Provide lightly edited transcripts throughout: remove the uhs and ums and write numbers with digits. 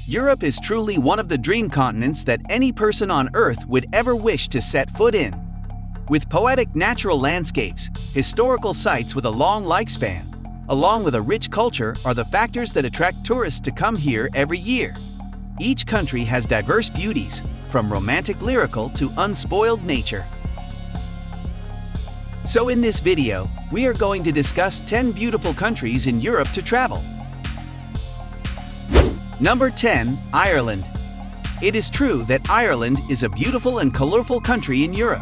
Europe is truly one of the dream continents that any person on Earth would ever wish to set foot in. With poetic natural landscapes, historical sites with a long lifespan, along with a rich culture are the factors that attract tourists to come here every year. Each country has diverse beauties, from romantic lyrical to unspoiled nature. So in this video, we are going to discuss 10 beautiful countries in Europe to travel. Number 10. Ireland. It is true that Ireland is a beautiful and colorful country in Europe.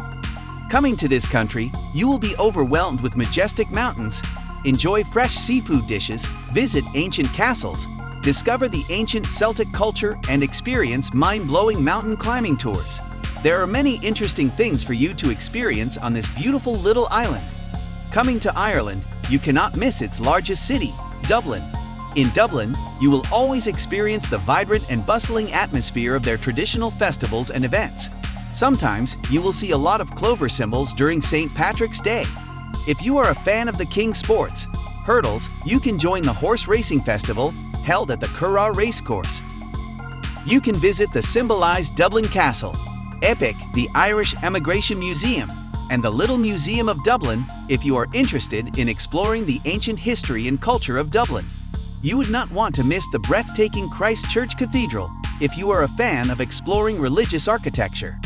Coming to this country, you will be overwhelmed with majestic mountains, enjoy fresh seafood dishes, visit ancient castles, discover the ancient Celtic culture, and experience mind-blowing mountain climbing tours. There are many interesting things for you to experience on this beautiful little island. Coming to Ireland, you cannot miss its largest city, Dublin. In Dublin, you will always experience the vibrant and bustling atmosphere of their traditional festivals and events. Sometimes, you will see a lot of clover symbols during St. Patrick's Day. If you are a fan of the king sports, hurdles, you can join the horse racing festival held at the Curragh Racecourse. You can visit the symbolized Dublin Castle, Epic, the Irish Emigration Museum, and the Little Museum of Dublin if you are interested in exploring the ancient history and culture of Dublin. You would not want to miss the breathtaking Christ Church Cathedral if you are a fan of exploring religious architecture.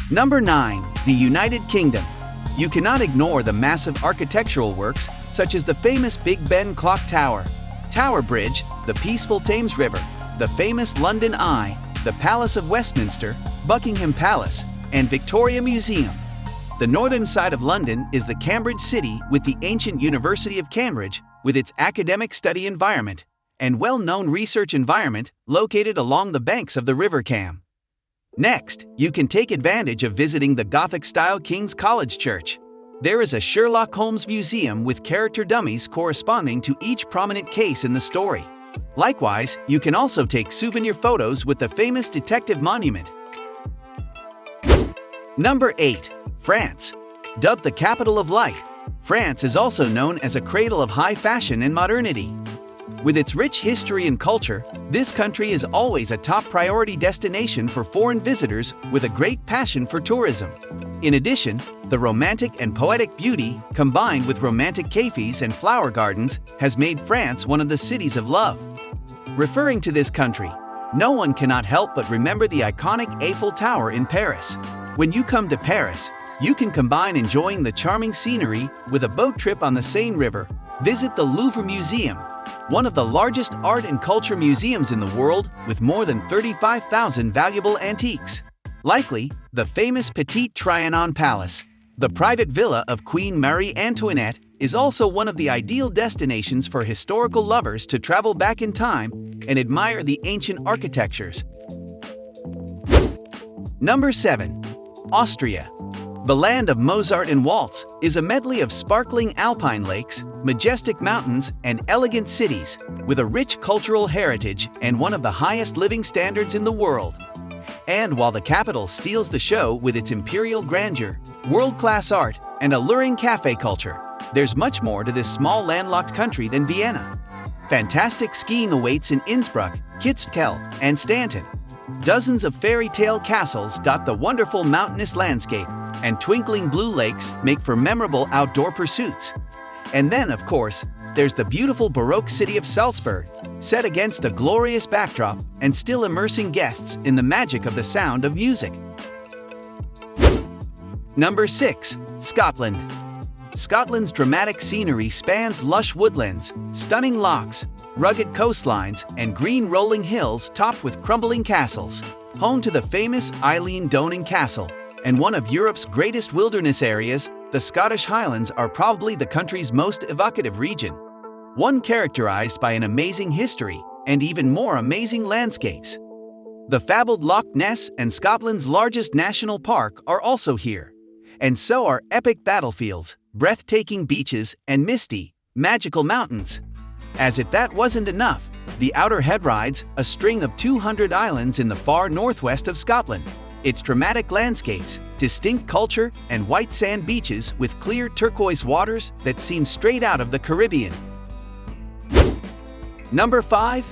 Number 9. The United Kingdom. You cannot ignore the massive architectural works such as the famous Big Ben Clock Tower, Tower Bridge, the peaceful Thames River, the famous London Eye, the Palace of Westminster, Buckingham Palace, and Victoria Museum. The northern side of London is the Cambridge City with the ancient University of Cambridge, with its academic study environment and well-known research environment located along the banks of the River Cam. Next, you can take advantage of visiting the Gothic-style King's College Church. There is a Sherlock Holmes museum with character dummies corresponding to each prominent case in the story. Likewise, you can also take souvenir photos with the famous Detective Monument. Number 8. France. Dubbed the capital of light, France is also known as a cradle of high fashion and modernity. With its rich history and culture, this country is always a top priority destination for foreign visitors with a great passion for tourism. In addition, the romantic and poetic beauty, combined with romantic cafes and flower gardens, has made France one of the cities of love. Referring to this country, no one cannot help but remember the iconic Eiffel Tower in Paris. When you come to Paris, you can combine enjoying the charming scenery with a boat trip on the Seine River, visit the Louvre Museum, one of the largest art and culture museums in the world with more than 35,000 valuable antiques. Likely, the famous Petit Trianon Palace, the private villa of Queen Marie Antoinette, is also one of the ideal destinations for historical lovers to travel back in time and admire the ancient architectures. Number 7. Austria. The land of Mozart and waltz is a medley of sparkling alpine lakes, majestic mountains, and elegant cities, with a rich cultural heritage and one of the highest living standards in the world. And while the capital steals the show with its imperial grandeur, world-class art, and alluring cafe culture, there's much more to this small landlocked country than Vienna. Fantastic skiing awaits in Innsbruck, Kitzbühel, and Stanton. Dozens of fairy tale castles dot the wonderful mountainous landscape, and twinkling blue lakes make for memorable outdoor pursuits. And then, of course, there's the beautiful Baroque city of Salzburg, set against a glorious backdrop and still immersing guests in the magic of the sound of music. Number 6. Scotland. Scotland's dramatic scenery spans lush woodlands, stunning lochs, rugged coastlines, and green rolling hills topped with crumbling castles. Home to the famous Eilean Donan Castle, and one of Europe's greatest wilderness areas, the Scottish Highlands are probably the country's most evocative region. One characterized by an amazing history and even more amazing landscapes. The fabled Loch Ness and Scotland's largest national park are also here. And so are epic battlefields, breathtaking beaches, and misty, magical mountains. As if that wasn't enough, the Outer Hebrides, a string of 200 islands in the far northwest of Scotland. Its dramatic landscapes, distinct culture, and white sand beaches with clear turquoise waters that seem straight out of the Caribbean. Number 5.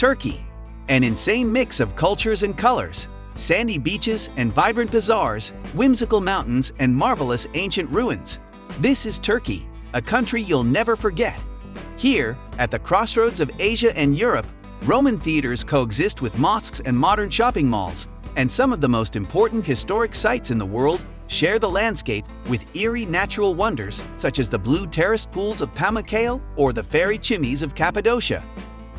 Turkey. An insane mix of cultures and colors, sandy beaches and vibrant bazaars, whimsical mountains and marvelous ancient ruins. This is Turkey, a country you'll never forget. Here, at the crossroads of Asia and Europe, Roman theaters coexist with mosques and modern shopping malls, and some of the most important historic sites in the world share the landscape with eerie natural wonders such as the blue terraced pools of Pamukkale or the fairy chimneys of Cappadocia.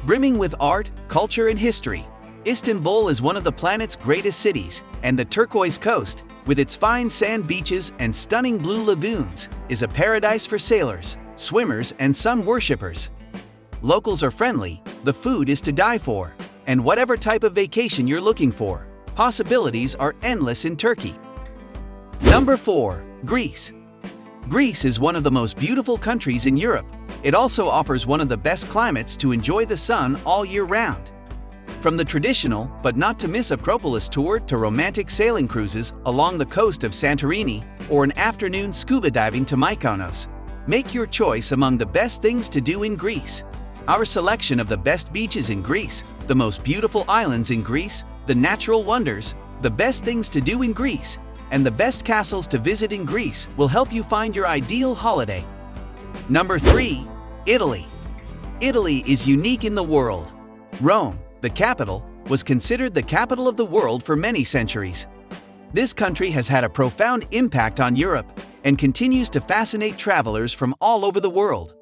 Brimming with art, culture, and history, Istanbul is one of the planet's greatest cities, and the turquoise coast, with its fine sand beaches and stunning blue lagoons, is a paradise for sailors, swimmers, and sun worshippers. Locals are friendly, the food is to die for, and whatever type of vacation you're looking for, possibilities are endless in Turkey. Number 4. Greece. Greece is one of the most beautiful countries in Europe. It also offers one of the best climates to enjoy the sun all year round. From the traditional, but not to miss Acropolis tour to romantic sailing cruises along the coast of Santorini or an afternoon scuba diving to Mykonos, make your choice among the best things to do in Greece. Our selection of the best beaches in Greece, the most beautiful islands in Greece, the natural wonders, the best things to do in Greece, and the best castles to visit in Greece will help you find your ideal holiday. Number 3. Italy. Italy is unique in the world. Rome, the capital, was considered the capital of the world for many centuries. This country has had a profound impact on Europe and continues to fascinate travelers from all over the world.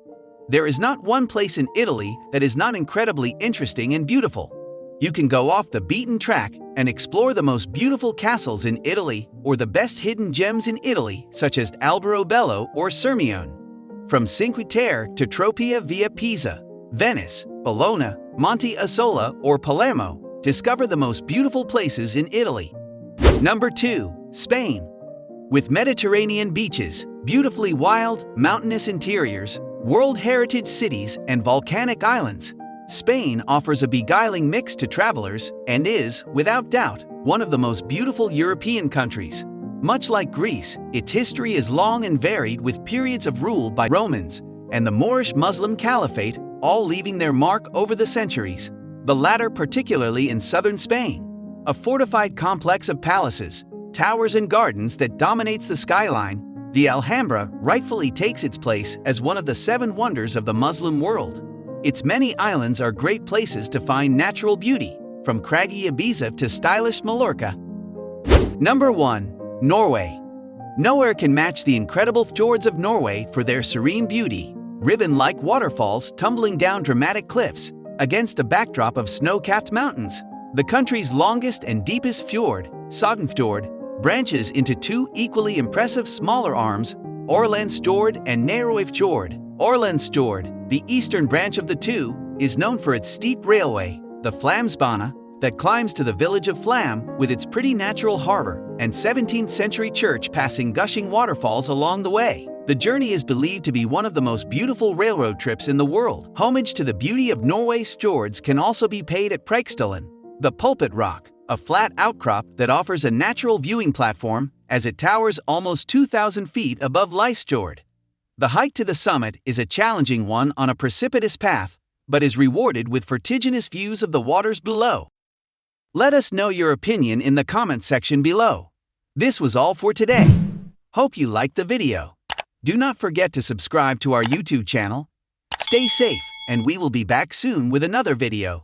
There is not one place in Italy that is not incredibly interesting and beautiful. You can go off the beaten track and explore the most beautiful castles in Italy or the best hidden gems in Italy, such as Alberobello or Sirmione. From Cinque Terre to Tropea via Pisa, Venice, Bologna, Monte Isola, or Palermo, discover the most beautiful places in Italy. Number 2. Spain. With Mediterranean beaches, beautifully wild, mountainous interiors, World Heritage cities, and volcanic islands, Spain offers a beguiling mix to travelers and is, without doubt, one of the most beautiful European countries. Much like Greece, its history is long and varied with periods of rule by Romans and the Moorish Muslim Caliphate, all leaving their mark over the centuries, the latter particularly in southern Spain. A fortified complex of palaces, towers and gardens that dominates the skyline, the Alhambra rightfully takes its place as one of the 7 wonders of the Muslim world. Its many islands are great places to find natural beauty, from craggy Ibiza to stylish Mallorca. Number 1. Norway. Nowhere can match the incredible fjords of Norway for their serene beauty, ribbon-like waterfalls tumbling down dramatic cliffs against a backdrop of snow-capped mountains. The country's longest and deepest fjord, Sognefjord, branches into 2 equally impressive smaller arms, Orlandsfjord and Nærøyfjord. Orlandsfjord, the eastern branch of the two, is known for its steep railway, the Flamsbana, that climbs to the village of Flam with its pretty natural harbor and 17th-century church passing gushing waterfalls along the way. The journey is believed to be one of the most beautiful railroad trips in the world. Homage to the beauty of Norway's fjords can also be paid at Preikestolen, the Pulpit Rock, a flat outcrop that offers a natural viewing platform as it towers almost 2,000 feet above Lysfjord. The hike to the summit is a challenging one on a precipitous path, but is rewarded with vertiginous views of the waters below. Let us know your opinion in the comment section below. This was all for today. Hope you liked the video. Do not forget to subscribe to our YouTube channel. Stay safe, and we will be back soon with another video.